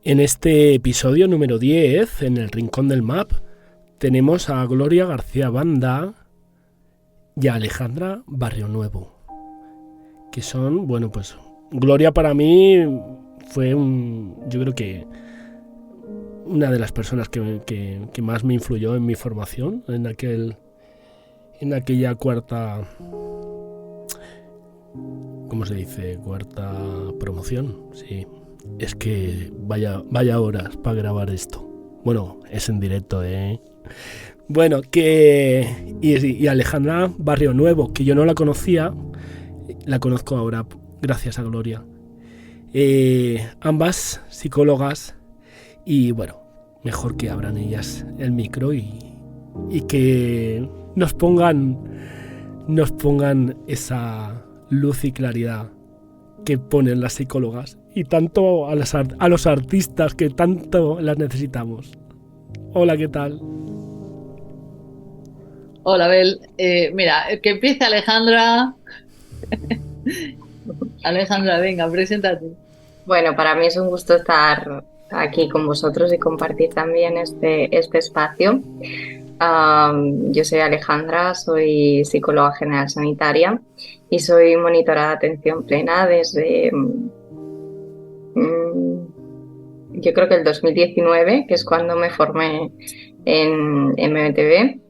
En este episodio número 10, en el Rincón del Map, tenemos a Gloria García Banda y a Alejandra Barrio Nuevo, que son, bueno, pues Gloria para mí fue yo creo que una de las personas que más me influyó en mi formación, en aquella cuarta, ¿cómo se dice? Cuarta promoción, sí. Es que vaya horas para grabar esto. Bueno, es en directo, ¿eh? Bueno, y Alejandra Barrio Nuevo, que yo no la conocía, la conozco ahora gracias a Gloria. Ambas psicólogas, y bueno, mejor que abran ellas el micro y que nos pongan esa luz y claridad que ponen las psicólogas y tanto a los artistas que tanto las necesitamos. Hola, ¿qué tal? Hola, Bel. Mira, que empiece Alejandra. Alejandra, venga, preséntate. Bueno, para mí es un gusto estar aquí con vosotros y compartir también este espacio. Yo soy Alejandra, soy psicóloga general sanitaria y soy monitora de atención plena desde, yo creo que el 2019, que es cuando me formé en MBTV.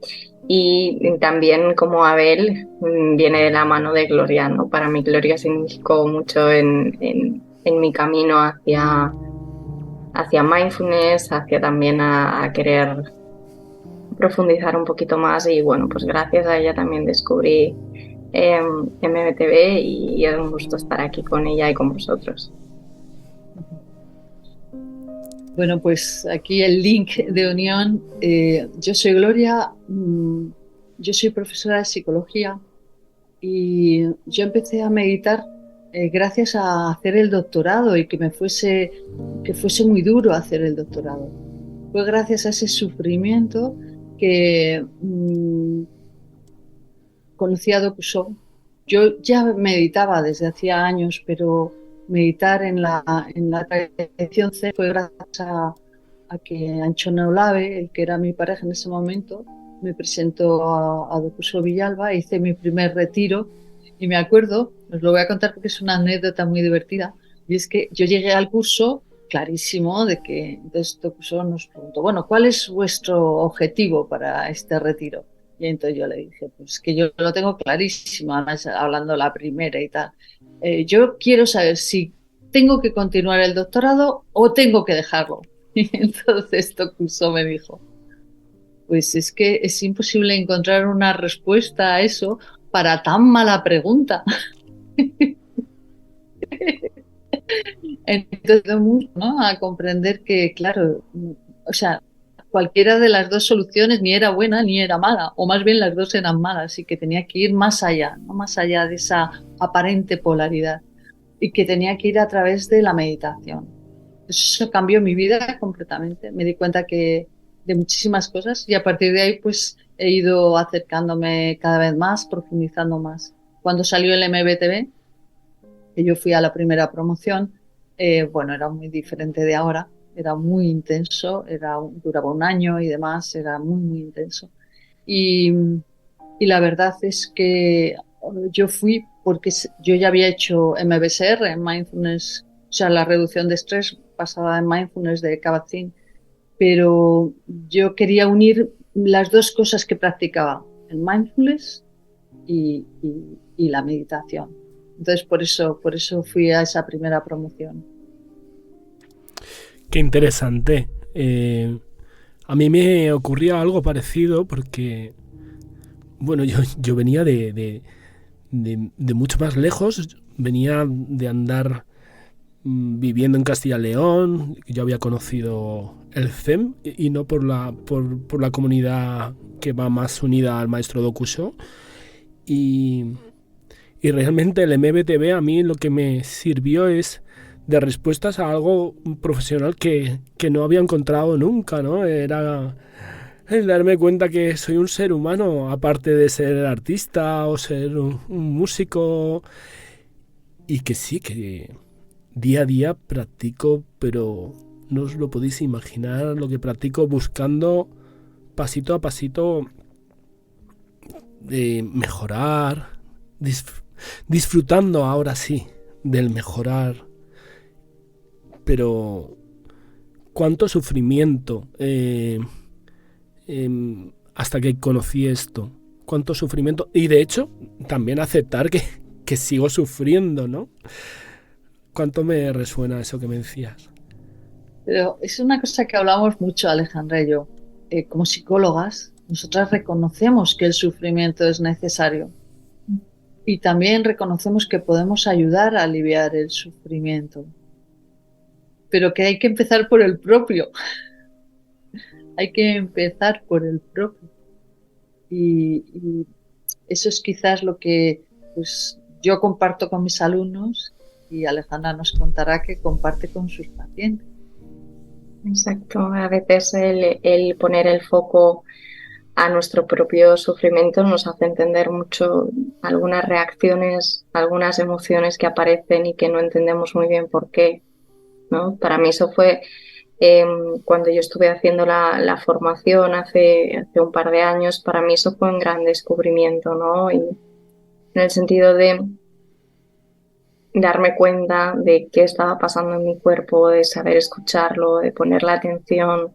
Y también como Abel viene de la mano de Gloria, ¿no? Para mí Gloria significó mucho en mi camino hacia mindfulness, hacia también a querer profundizar un poquito más y bueno, pues gracias a ella también descubrí MBTV y es un gusto estar aquí con ella y con vosotros. Bueno, pues aquí el link de unión. Yo soy Gloria, yo soy profesora de psicología y yo empecé a meditar gracias a hacer el doctorado y que fuese muy duro hacer el doctorado. Fue gracias a ese sufrimiento que conocí a Dokuso. Yo ya meditaba desde hacía años, pero meditar en la tradición Zen fue gracias a que Anchona Olave, el que era mi pareja en ese momento, me presentó a Dokuso Villalba, hice mi primer retiro y me acuerdo, os lo voy a contar porque es una anécdota muy divertida, y es que yo llegué al curso clarísimo de que entonces Dokuso nos preguntó, bueno, ¿cuál es vuestro objetivo para este retiro? Y entonces yo le dije, pues que yo lo tengo clarísimo, además hablando la primera y tal. Yo quiero saber si tengo que continuar el doctorado o tengo que dejarlo. Y entonces Tokuso me dijo, pues es que es imposible encontrar una respuesta a eso para tan mala pregunta. Entonces, mucho, ¿no? A comprender que, claro, o sea, cualquiera de las dos soluciones ni era buena ni era mala, o más bien las dos eran malas y que tenía que ir más allá, ¿no? Más allá de esa aparente polaridad y que tenía que ir a través de la meditación. Eso cambió mi vida completamente. Me di cuenta que de muchísimas cosas y a partir de ahí pues he ido acercándome cada vez más, profundizando más. Cuando salió el MBTV, que yo fui a la primera promoción, bueno, era muy diferente de ahora, era muy intenso, duraba un año y demás, era muy, muy intenso. Y, y la verdad es que yo fui porque yo ya había hecho MBSR, en Mindfulness, o sea, la reducción de estrés basada en Mindfulness de Kabat-Zinn, pero yo quería unir las dos cosas que practicaba, el Mindfulness y la meditación. Entonces, por eso fui a esa primera promoción. Qué interesante. A mí me ocurría algo parecido porque, bueno, yo venía de mucho más lejos. Venía de andar viviendo en Castilla y León. Yo había conocido el Zen y no por la comunidad que va más unida al maestro Dokuso. Y realmente el MBTV a mí lo que me sirvió es de respuestas a algo profesional que no había encontrado nunca, ¿no? Era el darme cuenta que soy un ser humano, aparte de ser artista o ser un músico, y que sí, que día a día practico, pero no os lo podéis imaginar lo que practico, buscando pasito a pasito de mejorar, disfrutando ahora sí del mejorar, pero cuánto sufrimiento hasta que conocí esto, cuánto sufrimiento, y de hecho también aceptar que sigo sufriendo, ¿no? Cuánto me resuena eso que me decías. Pero es una cosa que hablamos mucho, Alejandra y yo. Como psicólogas, nosotras reconocemos que el sufrimiento es necesario y también reconocemos que podemos ayudar a aliviar el sufrimiento, pero que hay que empezar por el propio. Hay que empezar por el propio. Y eso es quizás lo que pues, yo comparto con mis alumnos y Alejandra nos contará que comparte con sus pacientes. Exacto, a veces el poner el foco a nuestro propio sufrimiento nos hace entender mucho algunas reacciones, algunas emociones que aparecen y que no entendemos muy bien por qué, ¿no? Para mí eso fue cuando yo estuve haciendo la formación hace un par de años, para mí eso fue un gran descubrimiento, ¿no? Y en el sentido de darme cuenta de qué estaba pasando en mi cuerpo, de saber escucharlo, de poner la atención,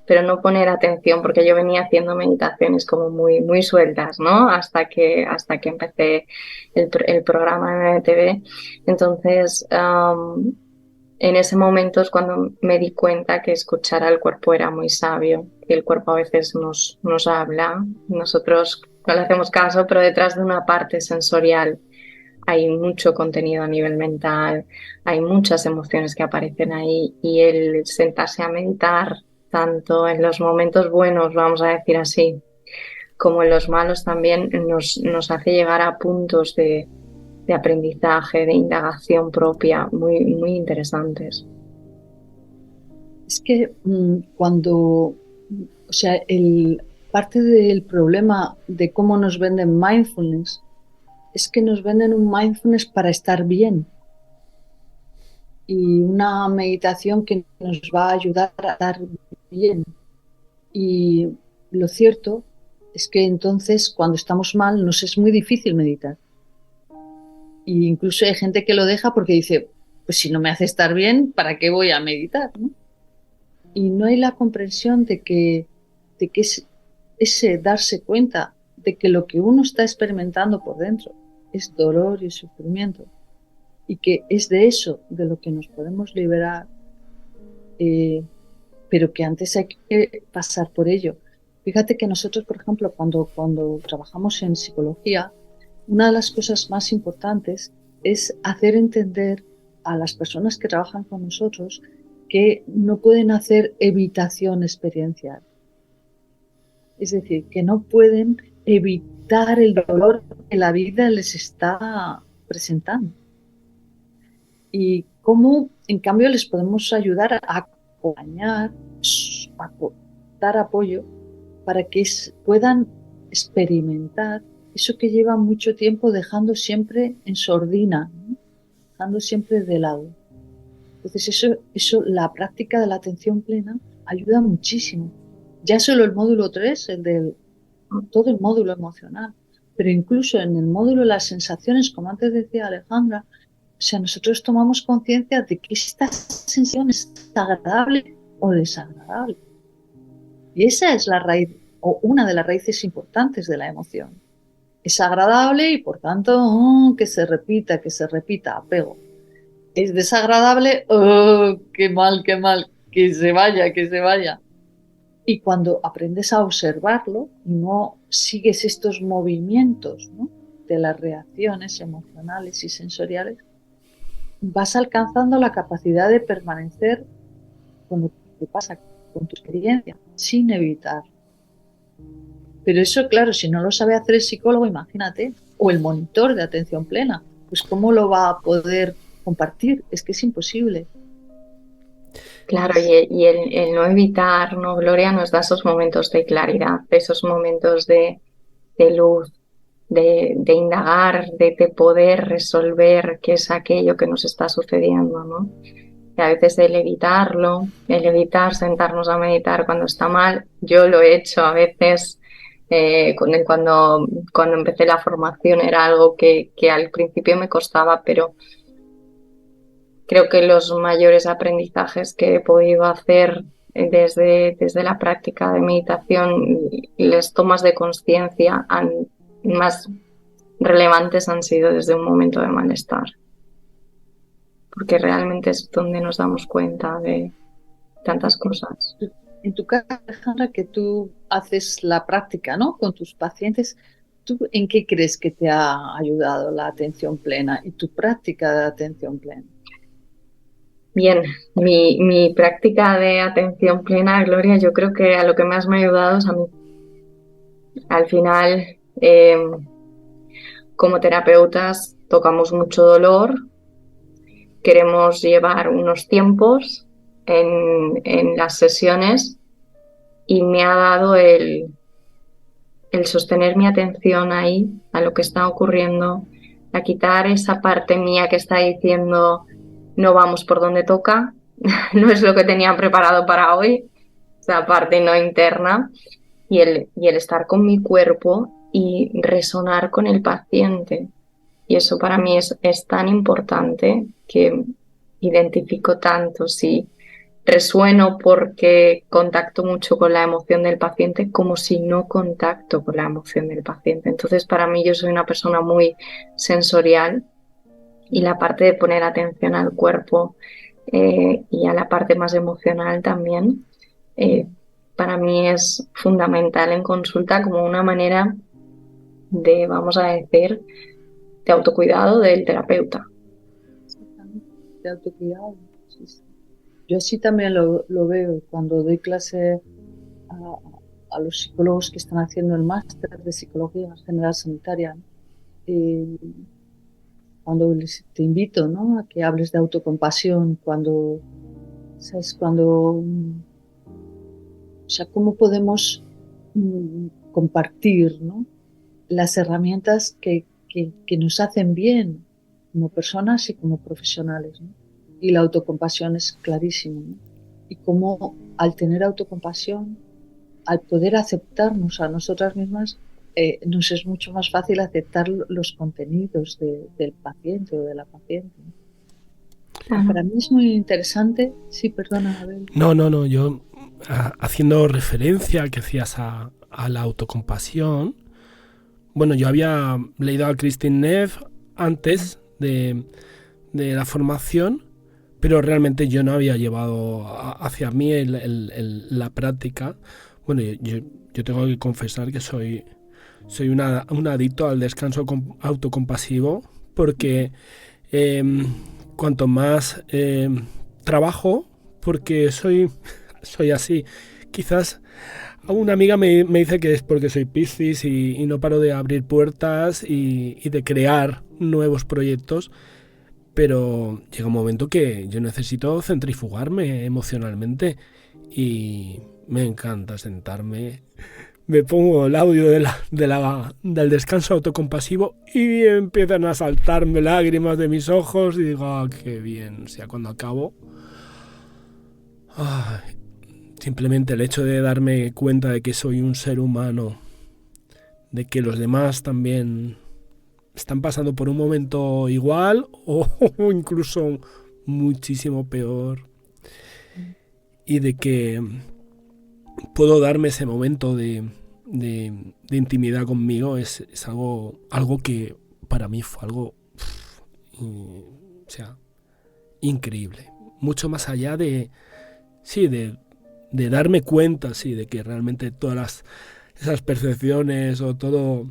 pero no poner atención porque yo venía haciendo meditaciones como muy sueltas, ¿no? Hasta que empecé el programa de MTV. Entonces, en ese momento es cuando me di cuenta que escuchar al cuerpo era muy sabio, que el cuerpo a veces nos habla, nosotros no le hacemos caso, pero detrás de una parte sensorial hay mucho contenido a nivel mental, hay muchas emociones que aparecen ahí y el sentarse a meditar, tanto en los momentos buenos, vamos a decir así, como en los malos también nos hace llegar a puntos de aprendizaje, de indagación propia, muy interesantes. Es que parte del problema de cómo nos venden mindfulness es que nos venden un mindfulness para estar bien y una meditación que nos va a ayudar a estar bien. Y lo cierto es que entonces cuando estamos mal nos es muy difícil meditar. E incluso hay gente que lo deja porque dice, pues si no me hace estar bien, ¿para qué voy a meditar? ¿No? Y no hay la comprensión de que es ese darse cuenta de que lo que uno está experimentando por dentro es dolor y sufrimiento y que es de eso de lo que nos podemos liberar, pero que antes hay que pasar por ello. Fíjate que nosotros, por ejemplo, cuando trabajamos en psicología, una de las cosas más importantes es hacer entender a las personas que trabajan con nosotros que no pueden hacer evitación experiencial. Es decir, que no pueden evitar el dolor que la vida les está presentando. Y cómo, en cambio, les podemos ayudar a acompañar, a dar apoyo para que puedan experimentar eso que llevan mucho tiempo dejando siempre en sordina, ¿no? Dejando siempre de lado. Entonces eso, la práctica de la atención plena ayuda muchísimo. Ya solo el módulo 3, todo el módulo emocional, pero incluso en el módulo de las sensaciones, como antes decía Alejandra, o sea, nosotros tomamos conciencia de que esta sensación es agradable o desagradable. Y esa es la raíz, o una de las raíces importantes de la emoción. Es agradable y por tanto, que se repita, apego. Es desagradable, qué mal, que se vaya. Y cuando aprendes a observarlo y no sigues estos movimientos, ¿no?, de las reacciones emocionales y sensoriales, vas alcanzando la capacidad de permanecer con lo que pasa, con tu experiencia, sin evitar. Pero eso, claro, si no lo sabe hacer el psicólogo, imagínate, o el monitor de atención plena, pues ¿cómo lo va a poder compartir? Es que es imposible. Claro, y el no evitar, ¿no, Gloria? Nos da esos momentos de claridad, esos momentos de luz, de indagar, de poder resolver qué es aquello que nos está sucediendo, ¿no? Y a veces el evitar sentarnos a meditar cuando está mal. Yo lo he hecho a veces. Cuando empecé la formación era algo que al principio me costaba, pero creo que los mayores aprendizajes que he podido hacer desde la práctica de meditación y las tomas de conciencia más relevantes han sido desde un momento de malestar, porque realmente es donde nos damos cuenta de tantas cosas. En tu caso, Alejandra, que tú haces la práctica, ¿no?, con tus pacientes, ¿tú en qué crees que te ha ayudado la atención plena y tu práctica de atención plena? Bien, mi práctica de atención plena, Gloria, yo creo que a lo que más me ha ayudado es a mí. Al final, como terapeutas, tocamos mucho dolor, queremos llevar unos tiempos en las sesiones y me ha dado el sostener mi atención ahí, a lo que está ocurriendo, a quitar esa parte mía que está diciendo no vamos por donde toca, no es lo que tenía preparado para hoy, esa parte no interna, y el estar con mi cuerpo y resonar con el paciente. Y eso para mí es tan importante, que identifico tanto si resueno porque contacto mucho con la emoción del paciente como si no contacto con la emoción del paciente. Entonces, para mí, yo soy una persona muy sensorial y la parte de poner atención al cuerpo y a la parte más emocional también, para mí es fundamental en consulta como una manera de, vamos a decir, de autocuidado del terapeuta. De autocuidado, sí. Yo así también lo veo cuando doy clase a los psicólogos que están haciendo el máster de Psicología General Sanitaria, ¿no? Cuando te invito, ¿no?, a que hables de autocompasión, ¿sabes? O sea, cómo podemos compartir, ¿no?, las herramientas que nos hacen bien como personas y como profesionales, ¿no? Y la autocompasión es clarísimo, ¿no? Y cómo al tener autocompasión, al poder aceptarnos a nosotras mismas, nos es mucho más fácil aceptar los contenidos del paciente o de la paciente, ¿no? Para mí es muy interesante. Sí, perdona, Abel. No, yo haciendo referencia que hacías a la autocompasión, bueno, yo había leído a Kristin Neff antes de la formación, pero realmente yo no había llevado hacia mí la práctica. Bueno, yo tengo que confesar que soy un adicto al descanso autocompasivo, porque cuanto más trabajo, porque soy así, quizás una amiga me dice que es porque soy Piscis y no paro de abrir puertas y de crear nuevos proyectos, pero llega un momento que yo necesito centrifugarme emocionalmente y me encanta sentarme, me pongo el audio del descanso autocompasivo y empiezan a saltarme lágrimas de mis ojos y digo, qué bien. O sea, cuando acabo, simplemente el hecho de darme cuenta de que soy un ser humano, de que los demás también están pasando por un momento igual o incluso muchísimo peor, y de que puedo darme ese momento de intimidad conmigo, es algo que para mí fue algo increíble, mucho más allá de darme cuenta, de que realmente todas esas percepciones o todo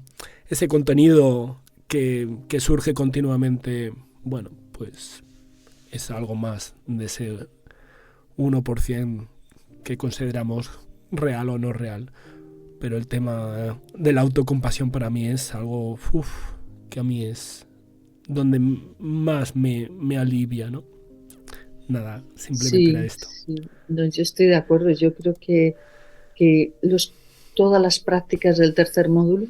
ese contenido que surge continuamente, bueno, pues es algo más de ese 1% que consideramos real o no real. Pero el tema de la autocompasión para mí es algo que a mí es donde más me alivia, ¿no? Nada, simplemente era esto. Sí. No, yo estoy de acuerdo. Yo creo que todas las prácticas del tercer módulo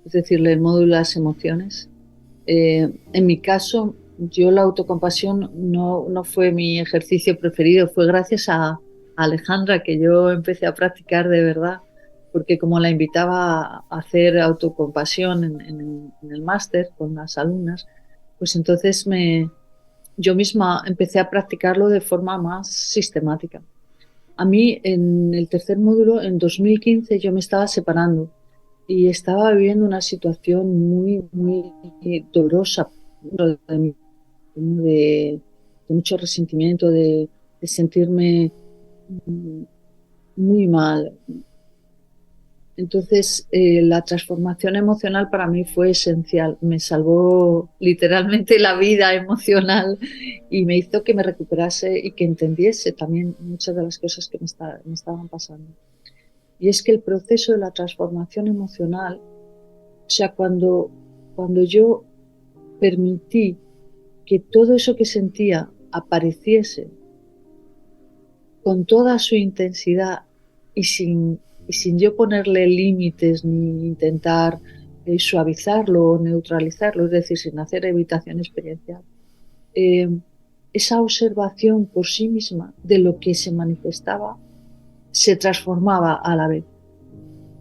es decir, el módulo de las emociones. En mi caso, yo la autocompasión no fue mi ejercicio preferido, fue gracias a Alejandra que yo empecé a practicar de verdad, porque como la invitaba a hacer autocompasión en el máster con las alumnas, pues entonces yo misma empecé a practicarlo de forma más sistemática. A mí en el tercer módulo, en 2015, yo me estaba separando y estaba viviendo una situación muy, muy dolorosa, de, de mucho resentimiento, de sentirme muy mal. Entonces, la transformación emocional para mí fue esencial. Me salvó literalmente la vida emocional y me hizo que me recuperase y que entendiese también muchas de las cosas que me estaban pasando. Y es que el proceso de la transformación emocional, o sea, cuando yo permití que todo eso que sentía apareciese con toda su intensidad y sin yo ponerle límites ni intentar suavizarlo o neutralizarlo, es decir, sin hacer evitación experiencial, esa observación por sí misma de lo que se manifestaba se transformaba a la vez.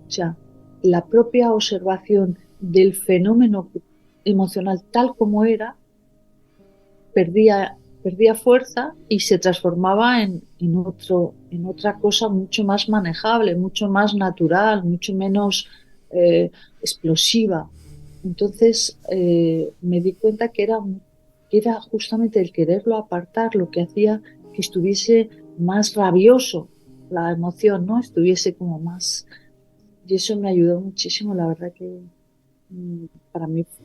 O sea, la propia observación del fenómeno emocional tal como era perdía fuerza y se transformaba en otra cosa mucho más manejable, mucho más natural, mucho menos explosiva. Entonces me di cuenta que era justamente el quererlo apartar lo que hacía que estuviese más rabioso la emoción, ¿no? Estuviese como más... Y eso me ayudó muchísimo, la verdad que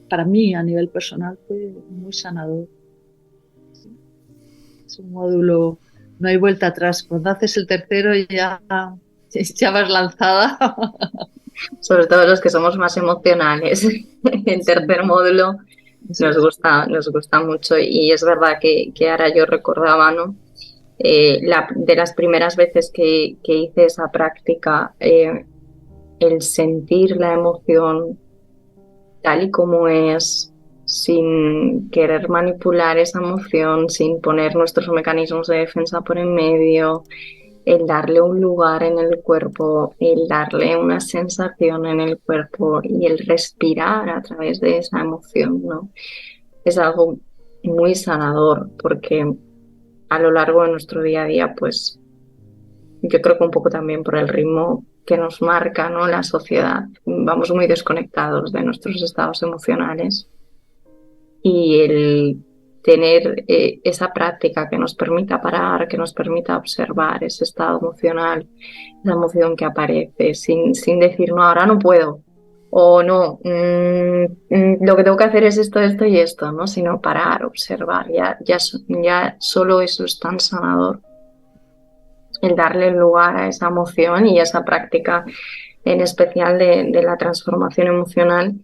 para mí a nivel personal fue muy sanador. Es un módulo, no hay vuelta atrás. Cuando haces el tercero ya vas lanzada. Sobre todo los que somos más emocionales. El tercer módulo nos gusta mucho y es verdad que ahora yo recordaba, ¿no? De las primeras veces que hice esa práctica, el sentir la emoción tal y como es, sin querer manipular esa emoción, sin poner nuestros mecanismos de defensa por en medio, el darle un lugar en el cuerpo, el darle una sensación en el cuerpo y el respirar a través de esa emoción, ¿no? Es algo muy sanador porque a lo largo de nuestro día a día, pues yo creo que un poco también por el ritmo que nos marca, ¿no? La sociedad, vamos muy desconectados de nuestros estados emocionales y el tener esa práctica que nos permita parar, que nos permita observar ese estado emocional, esa emoción que aparece sin decir, no, ahora no puedo, o no, lo que tengo que hacer es esto, esto y esto, ¿no? Sino parar, observar, ya solo eso es tan sanador, el darle lugar a esa emoción y esa práctica en especial de la transformación emocional.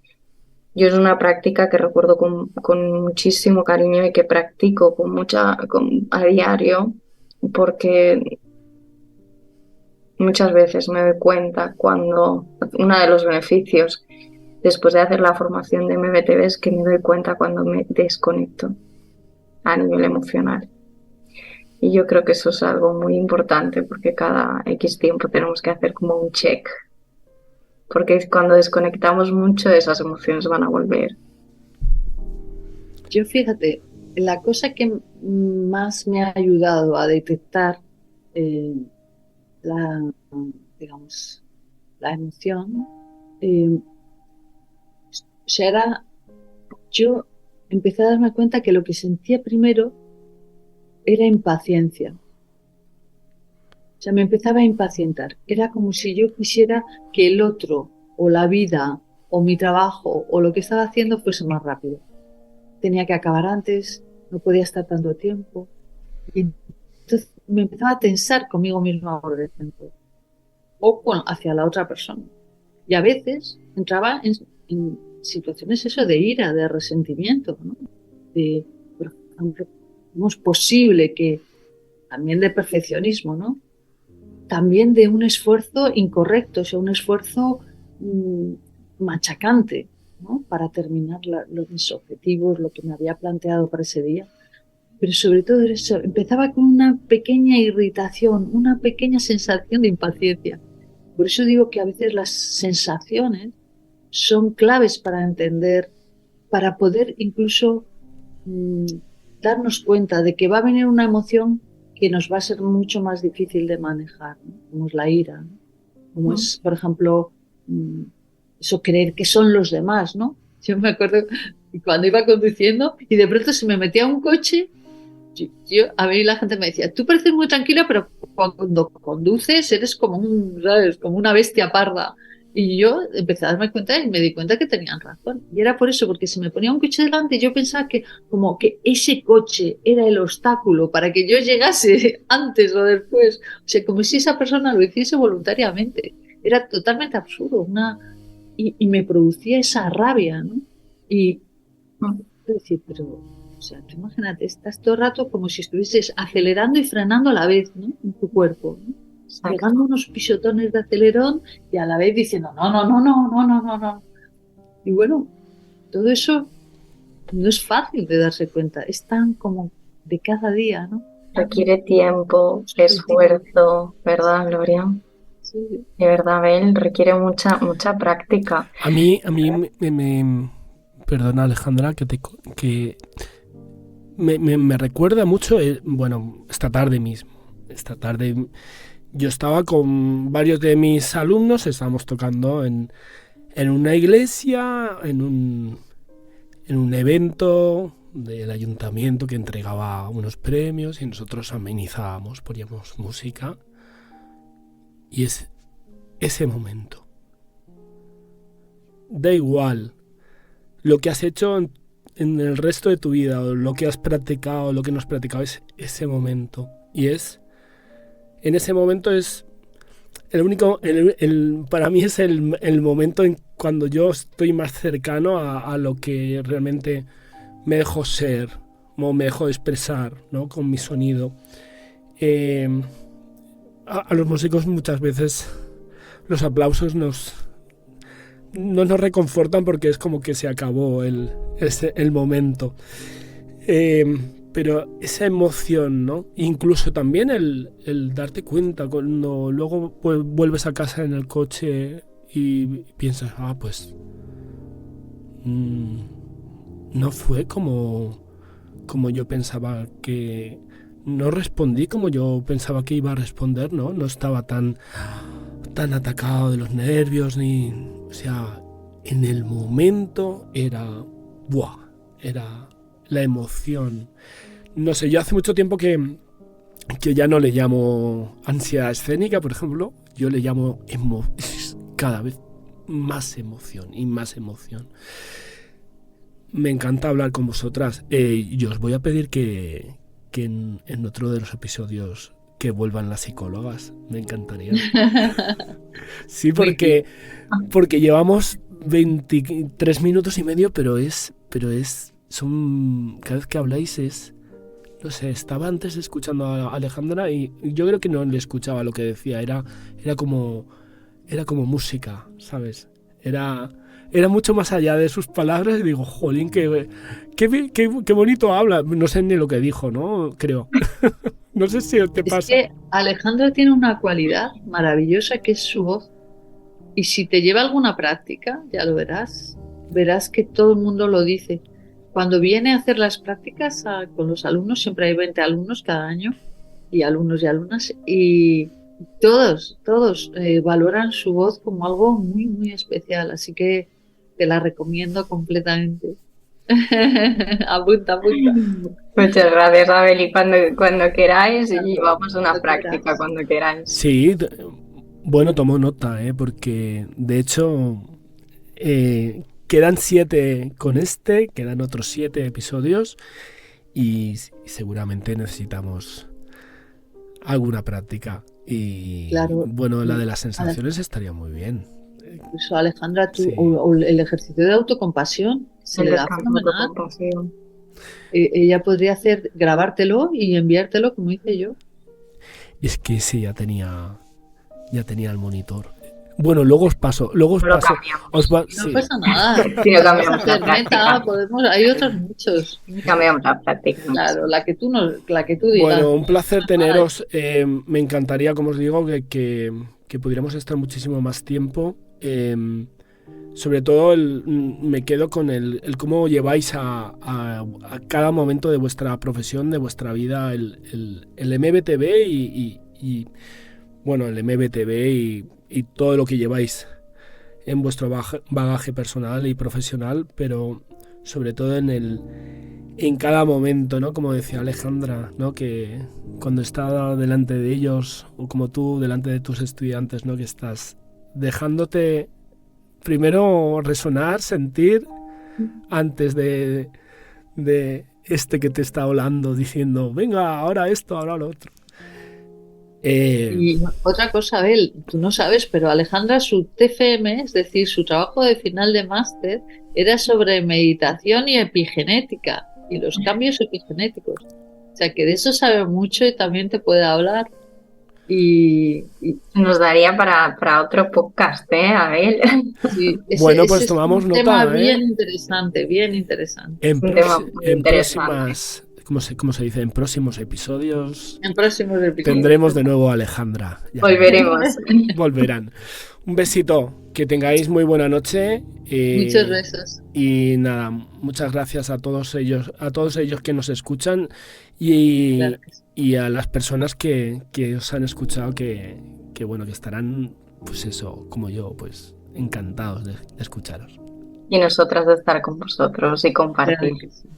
Yo es una práctica que recuerdo con muchísimo cariño y que practico a diario porque muchas veces me doy cuenta cuando uno de los beneficios después de hacer la formación de MBTV es que me doy cuenta cuando me desconecto a nivel emocional. Y yo creo que eso es algo muy importante porque cada X tiempo tenemos que hacer como un check. Porque cuando desconectamos mucho, esas emociones van a volver. Yo fíjate, la cosa que más me ha ayudado a detectar la emoción, yo empecé a darme cuenta que lo que sentía primero era impaciencia. O sea, me empezaba a impacientar. Era como si yo quisiera que el otro, o la vida, o mi trabajo, o lo que estaba haciendo fuese más rápido. Tenía que acabar antes, no podía estar tanto tiempo. Y entonces me empezaba a tensar conmigo misma por dentro. O hacia la otra persona. Y a veces entraba en situaciones eso de ira, de resentimiento, ¿no? Por ejemplo, ¿cómo es posible que también de perfeccionismo, ¿no? También de un esfuerzo incorrecto, o sea, un esfuerzo machacante, ¿no? Para terminar mis objetivos, lo que me había planteado para ese día. Pero sobre todo eso, empezaba con una pequeña irritación, una pequeña sensación de impaciencia. Por eso digo que a veces las sensaciones son claves para entender, para poder incluso darnos cuenta de que va a venir una emoción que nos va a ser mucho más difícil de manejar, ¿no? Como es la ira, ¿no? Como es, por ejemplo, eso creer que son los demás, ¿no? Yo me acuerdo cuando iba conduciendo y de pronto se me metía un coche. A mí la gente me decía, tú pareces muy tranquila, pero cuando conduces eres como ¿sabes? Como una bestia parda. Y yo empecé a darme cuenta y me di cuenta que tenían razón. Y era por eso, porque se me ponía un coche delante y yo pensaba que como que ese coche era el obstáculo para que yo llegase antes o después. O sea, como si esa persona lo hiciese voluntariamente. Era totalmente absurdo. Y me producía esa rabia, ¿no? Y decir, pero... O sea, tú imagínate, estás todo el rato como si estuvieses acelerando y frenando a la vez, ¿no? En tu cuerpo, ¿no? Pegando unos pisotones de acelerón y a la vez diciendo, no, no, no, no, no, no, no, no. Y bueno, todo eso no es fácil de darse cuenta, es tan como de cada día, ¿no? Requiere tiempo, esfuerzo, ¿verdad, Gloria? Sí. De verdad, Abel, requiere mucha práctica. A mí perdona, Alejandra, que me recuerda mucho, bueno, esta tarde mismo. Esta tarde yo estaba con varios de mis alumnos, estábamos tocando en una iglesia, en un evento del ayuntamiento que entregaba unos premios y nosotros amenizábamos, poníamos música. Y es ese momento. Da igual lo que has hecho en el resto de tu vida, o lo que has practicado, lo que no has practicado, es ese momento. Y en ese momento es el único, para mí es el momento en cuando yo estoy más cercano a lo que realmente me dejo ser, o me dejo expresar, ¿no? Con mi sonido. A los músicos muchas veces los aplausos no nos reconfortan porque es como que se acabó el momento. Pero esa emoción, ¿no? Incluso también el darte cuenta cuando luego vuelves a casa en el coche y piensas, pues no fue como yo pensaba que... No respondí como yo pensaba que iba a responder, ¿no? No estaba tan atacado de los nervios, o sea, en el momento era la emoción. No sé, yo hace mucho tiempo que ya no le llamo ansiedad escénica, por ejemplo, yo le llamo cada vez más emoción y más emoción. Me encanta hablar con vosotras. Yo os voy a pedir que en otro de los episodios que vuelvan las psicólogas. Me encantaría. Sí, porque llevamos 23 minutos y medio, pero son cada vez que habláis no sé, estaba antes escuchando a Alejandra y yo creo que no le escuchaba lo que decía, era como música, ¿sabes? Era mucho más allá de sus palabras y digo, jolín, qué bonito habla. No sé ni lo que dijo, ¿no? Creo. No sé si te pasa. Es que Alejandra tiene una cualidad maravillosa que es su voz. Y si te lleva alguna práctica, ya lo verás. Verás que todo el mundo lo dice. Cuando viene a hacer las prácticas con los alumnos, siempre hay 20 alumnos cada año, y alumnos y alumnas, y todos valoran su voz como algo muy, muy especial. Así que te la recomiendo completamente. Apunta. Muchas gracias, Abel, y cuando queráis, y vamos a una práctica cuando queráis. Sí, bueno, tomo nota, porque de hecho quedan 7 con quedan otros 7 episodios y seguramente necesitamos alguna práctica. Y claro, bueno, la de las sensaciones estaría muy bien. Eso, Alejandra, tú, sí. o el ejercicio de autocompasión se le da fenomenal. Ella podría grabártelo y enviártelo como hice yo. Y es que sí, ya tenía el monitor. Bueno, luego os paso. Lo cambiamos. No Sí. pasa nada. Si no cambiamos la Hacer meta, práctica. hay otros muchos. Cambiamos la práctica. Claro, la que tú digas. Bueno, un placer teneros. Me encantaría, como os digo, que pudiéramos estar muchísimo más tiempo. Sobre todo me quedo con el cómo lleváis a cada momento de vuestra profesión, de vuestra vida, el MBTV y bueno, el MBTV y todo lo que lleváis en vuestro bagaje personal y profesional, pero sobre todo en cada momento, ¿no? Como decía Alejandra, ¿no? Que cuando está delante de ellos, o como tú delante de tus estudiantes, ¿no? Que estás dejándote primero resonar, sentir, antes de que te está hablando, diciendo, venga, ahora esto, ahora lo otro. Y otra cosa, Abel, tú no sabes, pero Alejandra, su TFM, es decir, su trabajo de final de máster, era sobre meditación y epigenética y los cambios epigenéticos. O sea, que de eso sabe mucho y también te puede hablar. Y Nos daría para otro podcast, Abel. sí, bueno, pues tomamos es un nota. tema bien interesante, bien interesante. En un tema muy próximas, ¿cómo se dice? En próximos episodios En próximos episodios. tendremos de nuevo a Alejandra. Ya Volveremos. volverán. Un besito, que tengáis muy buena noche. Muchos besos. Y nada, muchas gracias a todos ellos que nos escuchan y, Gracias. y a las personas que os han escuchado que bueno, que estarán, pues eso, como yo, pues encantados de escucharos. Y nosotras de estar con vosotros y compartir. Claro que sí.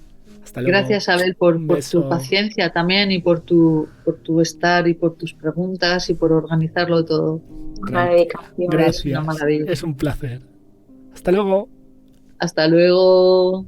Hasta luego. Gracias, Abel, por Un beso. tu paciencia también y por tu estar y por tus preguntas y por organizarlo todo. La dedicación. Gracias. Es una maravilla. Es un placer. Hasta luego. Hasta luego.